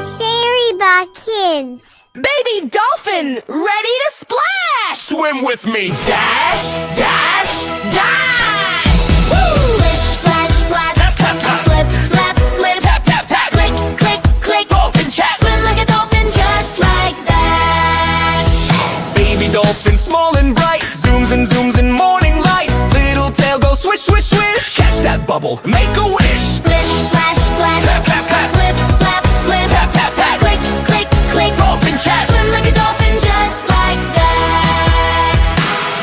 Sheriba Kids. Baby dolphin, ready to splash! Swim with me. Dash, dash, Dash! woo! Splish, splash, splash. Tap, tap, tap. Flip, flap, flip. Tap, tap, tap. Click, click, click. Dolphin chat. Swim like a dolphin just like that. Baby dolphin, small and bright, zooms and zooms in morning light. Little tail goes swish, swish, swish. Catch that bubble, make a wish. Splish, splash, splash. Tap, tap, tap. Flip, flap, flip. Tap, tap, tap. Click, click, click. Dolphin chat. Swim like a dolphin just like that.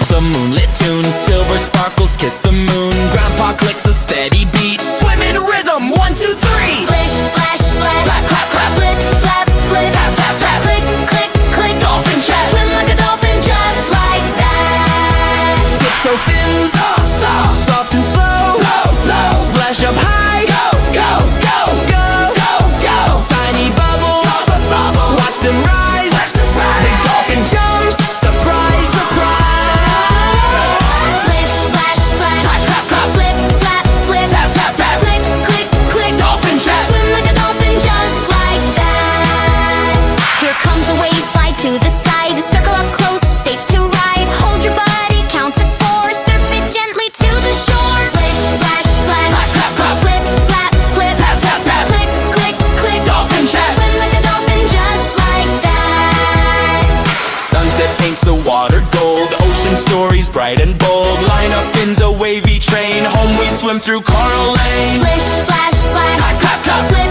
The moonlit tune, silver sparkles kiss the moon. Grandpa clicks a steady beat. Swim in rhythm, 1, 2, 3. Splish, splash, splash. Clap, clap, clap. Flip, flap, flip. Tap, tap, tap. Click, click, click. Dolphin chat. Swim like a dolphin just like that. Tiptoe fins, soft and slow. Splash up high, go, go, go, go, go, go. Tiny bubbles, watch them rise. Big dolphin jumps, surprise, surprise. Splish, splash, splash. Clap, clap, clap. Flip, flap, flip. Tap, tap, tap. Click, click, click. Dolphin chat. Swim like a dolphin just like that. Here comes the wave, slide to the side. Circle up close, safe to ride. Hold your buddy, count to 4. Surf it gently to the shore. Splish, splash, splash. Clap, clap, clap. Flip, flap, flip. Tap, tap, tap. Click, click, click. Dolphin chat. Swim like a dolphin just like that. Sunset paints the water gold. Ocean stories bright and bold. Line up fins, a wavy train. Home we swim through coral lane. Splish, splash, splash. Clap, clap, clap. Flip,